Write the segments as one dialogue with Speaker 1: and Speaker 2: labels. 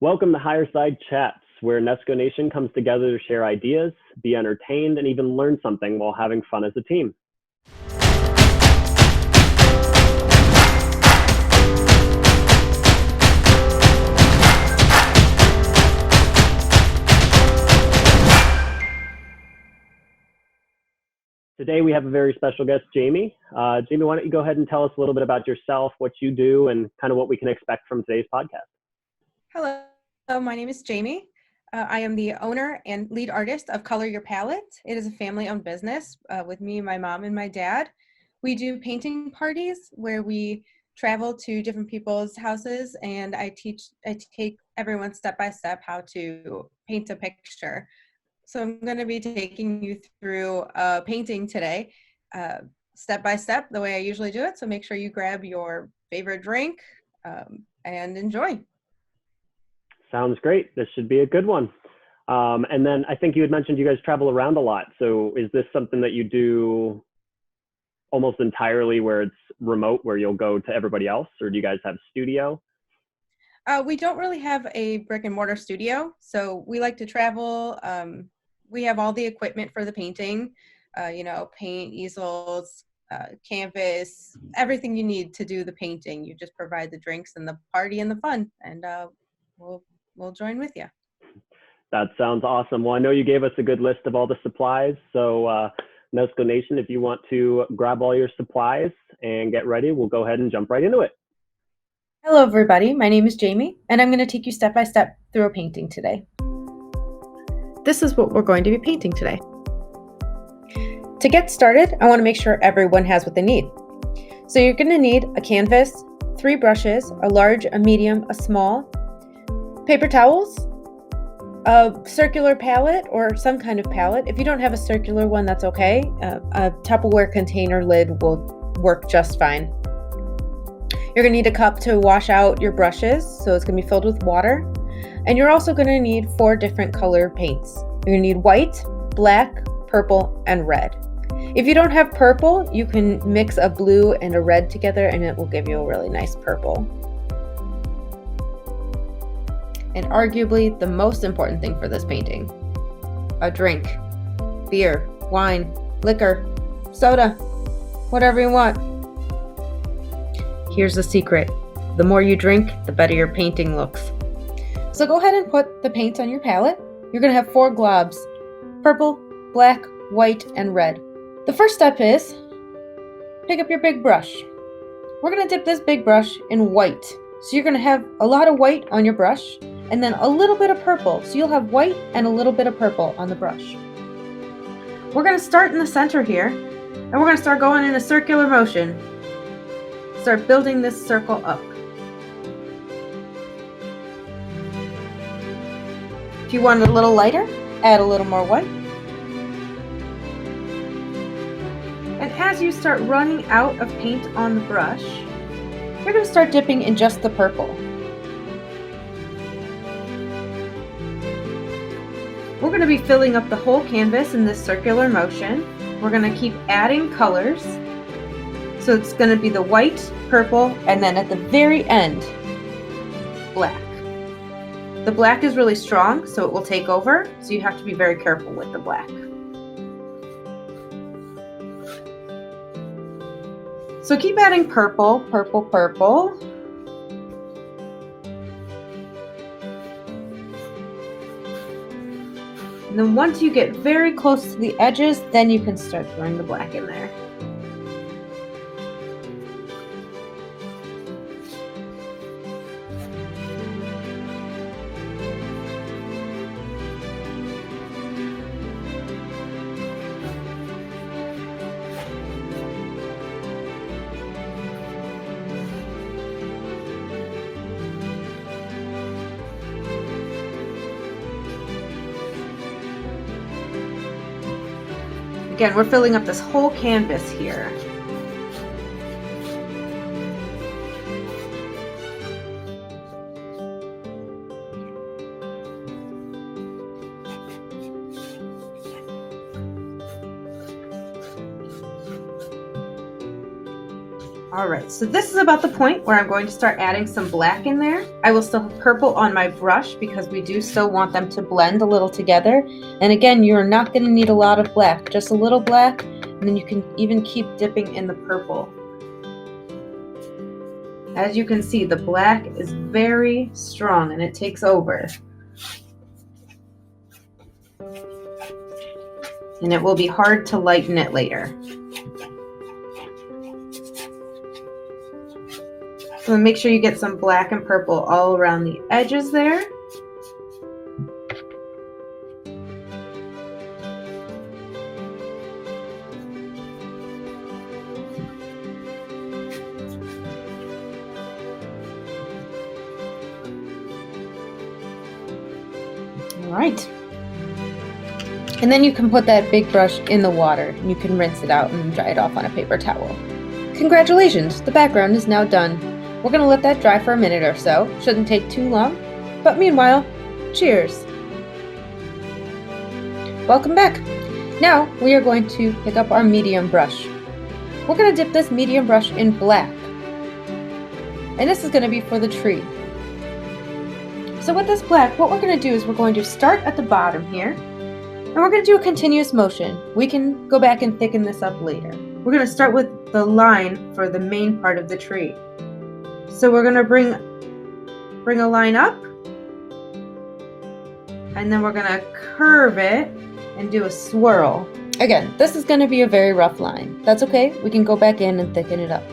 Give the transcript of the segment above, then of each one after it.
Speaker 1: Welcome to Hireside Chats, where Nesco Nation comes together to share ideas, be entertained, and even learn something while having fun as a team. Today we have a very special guest, Jamie. Jamie, why don't you go ahead and tell us a little bit about yourself, what you do, and kind of what we can expect from today's podcast.
Speaker 2: Hello, my name is Jamie. I am the owner and lead artist of Color Your Palette. It is a family-owned business with me, my mom, and my dad. We do painting parties where we travel to different people's houses, and I take everyone step by step how to paint a picture. So I'm going to be taking you through painting today, step by step, the way I usually do it. So make sure you grab your favorite drink and enjoy.
Speaker 1: Sounds great. This should be a good one. And then I think you had mentioned you guys travel around a lot. So is this something that you do almost entirely where it's remote, where you'll go to everybody else, or do you guys have a studio?
Speaker 2: We don't really have a brick and mortar studio, so we like to travel. We have all the equipment for the painting, paint, easels, canvas, everything you need to do the painting. You just provide the drinks and the party and the fun, and we'll join with you.
Speaker 1: That sounds awesome. Well, I know you gave us a good list of all the supplies. So Nesco Nation, if you want to grab all your supplies and get ready, we'll go ahead and jump right into it.
Speaker 2: Hello, everybody. My name is Jamie, and I'm going to take you step by step through a painting today. This is what we're going to be painting today. To get started, I want to make sure everyone has what they need. So you're going to need a canvas, 3 brushes, a large, a medium, a small, paper towels, a circular palette or some kind of palette. If you don't have a circular one, that's okay. A Tupperware container lid will work just fine. You're going to need a cup to wash out your brushes, so it's going to be filled with water. And you're also going to need 4 different color paints. You're going to need white, black, purple, and red. If you don't have purple, you can mix a blue and a red together and it will give you a really nice purple. And arguably the most important thing for this painting, a drink, beer, wine, liquor, soda, whatever you want. Here's the secret. The more you drink, the better your painting looks. So go ahead and put the paint on your palette. You're going to have 4 globs, purple, black, white, and red. The first step is pick up your big brush. We're going to dip this big brush in white. So you're going to have a lot of white on your brush and then a little bit of purple. So you'll have white and a little bit of purple on the brush. We're going to start in the center here and we're going to start going in a circular motion. Start building this circle up. If you want it a little lighter, add a little more white. And as you start running out of paint on the brush, you're going to start dipping in just the purple. We're going to be filling up the whole canvas in this circular motion. We're going to keep adding colors. So it's going to be the white, purple, and then at the very end, black. The black is really strong, so it will take over, so you have to be very careful with the black. So keep adding purple, purple, purple. And then once you get very close to the edges, then you can start throwing the black in there. Again, we're filling up this whole canvas here. All right, so this is about the point where I'm going to start adding some black in there. I will still have purple on my brush because we do still want them to blend a little together. And again, you're not going to need a lot of black, just a little black, and then you can even keep dipping in the purple. As you can see, the black is very strong and it takes over. And it will be hard to lighten it later. So make sure you get some black and purple all around the edges there. All right. And then you can put that big brush in the water and you can rinse it out and dry it off on a paper towel. Congratulations, the background is now done. We're going to let that dry for a minute or so. Shouldn't take too long. But meanwhile, cheers. Welcome back. Now we are going to pick up our medium brush. We're going to dip this medium brush in black. And this is going to be for the tree. So with this black, what we're going to do is we're going to start at the bottom here. And we're going to do a continuous motion. We can go back and thicken this up later. We're going to start with the line for the main part of the tree. So we're going to bring a line up, and then we're going to curve it and do a swirl. Again, this is going to be a very rough line. That's okay. We can go back in and thicken it up.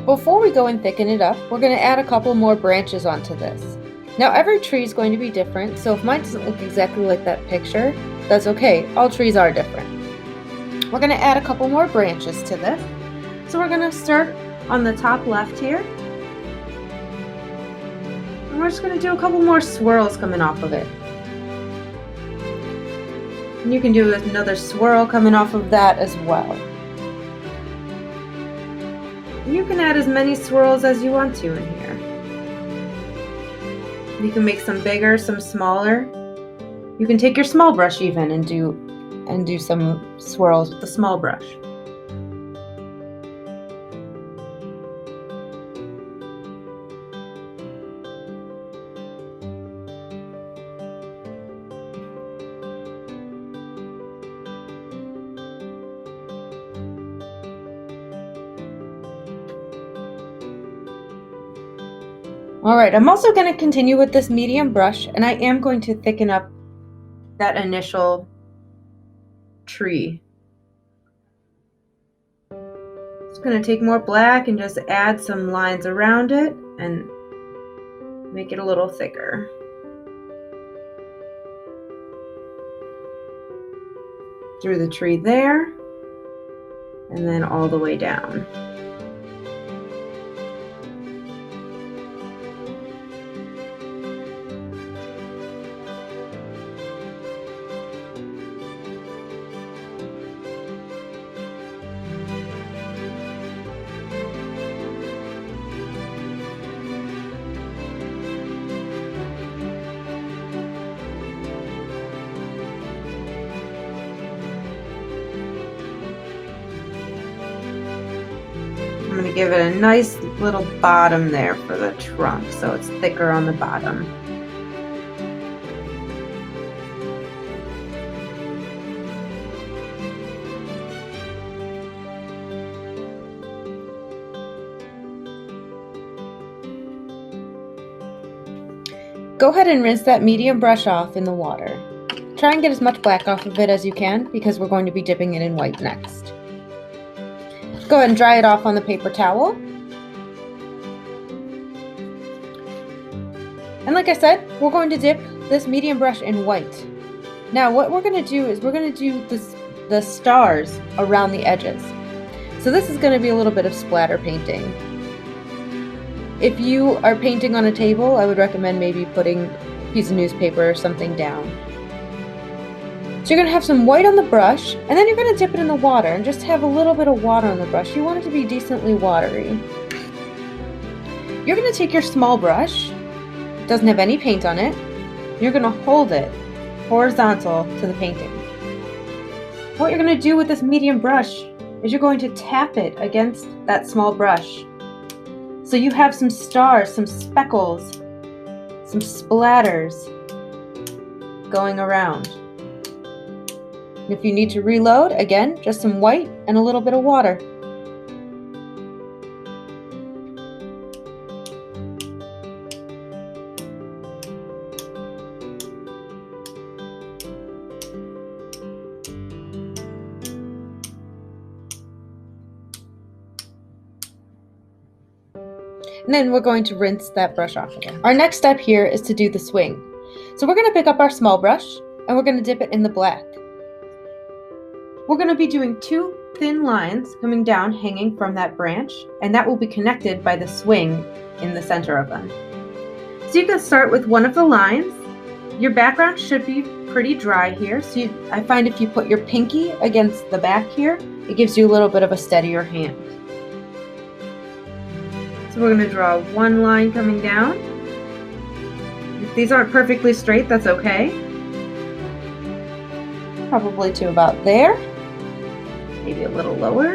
Speaker 2: Before we go and thicken it up, we're going to add a couple more branches onto this. Now every tree is going to be different, so if mine doesn't look exactly like that picture, that's okay. All trees are different. We're going to add a couple more branches to this. So we're going to start on the top left here. And we're just going to do a couple more swirls coming off of it. And you can do another swirl coming off of that as well. And you can add as many swirls as you want to in here. You can make some bigger, some smaller. You can take your small brush even and do some swirls with the small brush. All right, I'm also going to continue with this medium brush, and I am going to thicken up that initial tree. Just going to take more black and just add some lines around it and make it a little thicker. Through the tree there, and then all the way down. I'm going to give it a nice little bottom there for the trunk so it's thicker on the bottom. Go ahead and rinse that medium brush off in the water. Try and get as much black off of it as you can because we're going to be dipping it in white next. Go ahead and dry it off on the paper towel. And like I said, we're going to dip this medium brush in white. Now what we're going to do is we're going to do the stars around the edges. So this is going to be a little bit of splatter painting. If you are painting on a table, I would recommend maybe putting a piece of newspaper or something down. So you're going to have some white on the brush, and then you're going to dip it in the water and just have a little bit of water on the brush. You want it to be decently watery. You're going to take your small brush, it doesn't have any paint on it, you're going to hold it horizontal to the painting. What you're going to do with this medium brush is you're going to tap it against that small brush. So you have some stars, some speckles, some splatters going around. And if you need to reload, again, just some white and a little bit of water. And then we're going to rinse that brush off again. Our next step here is to do the swing. So we're going to pick up our small brush and we're going to dip it in the black. We're going to be doing 2 thin lines coming down, hanging from that branch, and that will be connected by the swing in the center of them. So you can start with one of the lines. Your background should be pretty dry here. So I find if you put your pinky against the back here, it gives you a little bit of a steadier hand. So we're going to draw 1 line coming down. If these aren't perfectly straight, that's okay. Probably to about there. Maybe a little lower.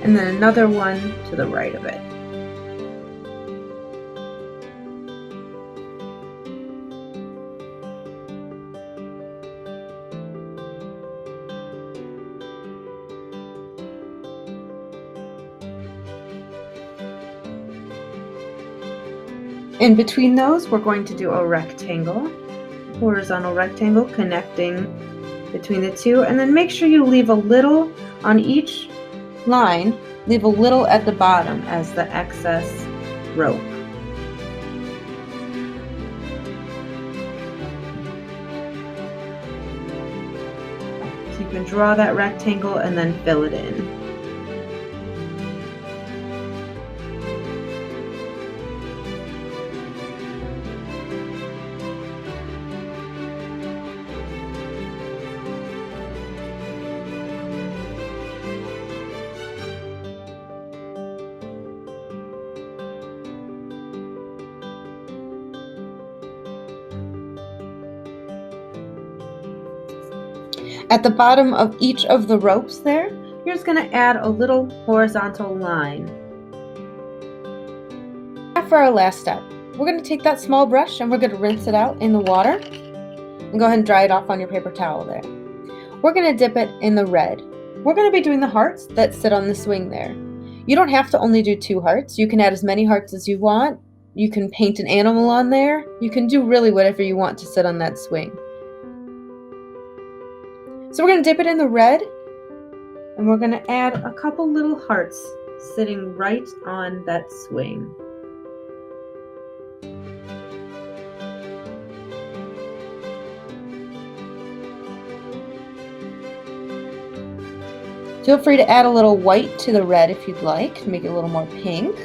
Speaker 2: And then another one to the right of it. In between those, we're going to do a rectangle, horizontal rectangle connecting between the two, and then make sure you leave a little on each line, leave a little at the bottom as the excess rope. So you can draw that rectangle and then fill it in. At the bottom of each of the ropes there, you're just going to add a little horizontal line. For our last step, we're going to take that small brush and we're going to rinse it out in the water and go ahead and dry it off on your paper towel there. We're going to dip it in the red. We're going to be doing the hearts that sit on the swing there. You don't have to only do 2 hearts. You can add as many hearts as you want. You can paint an animal on there. You can do really whatever you want to sit on that swing. So we're going to dip it in the red, and we're going to add a couple little hearts sitting right on that swing. Feel free to add a little white to the red if you'd like, to make it a little more pink.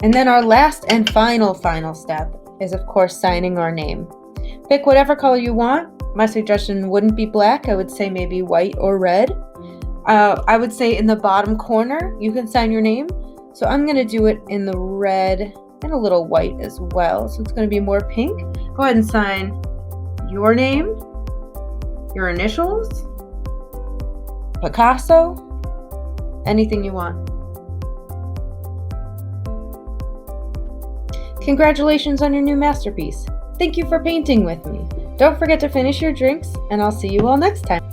Speaker 2: And then our last and final step is, of course, signing our name. Pick whatever color you want. My suggestion wouldn't be black. I would say maybe white or red. I would say in the bottom corner, you can sign your name. So I'm going to do it in the red and a little white as well. So it's going to be more pink. Go ahead and sign your name, your initials, Picasso, anything you want. Congratulations on your new masterpiece. Thank you for painting with me. Don't forget to finish your drinks, and I'll see you all next time.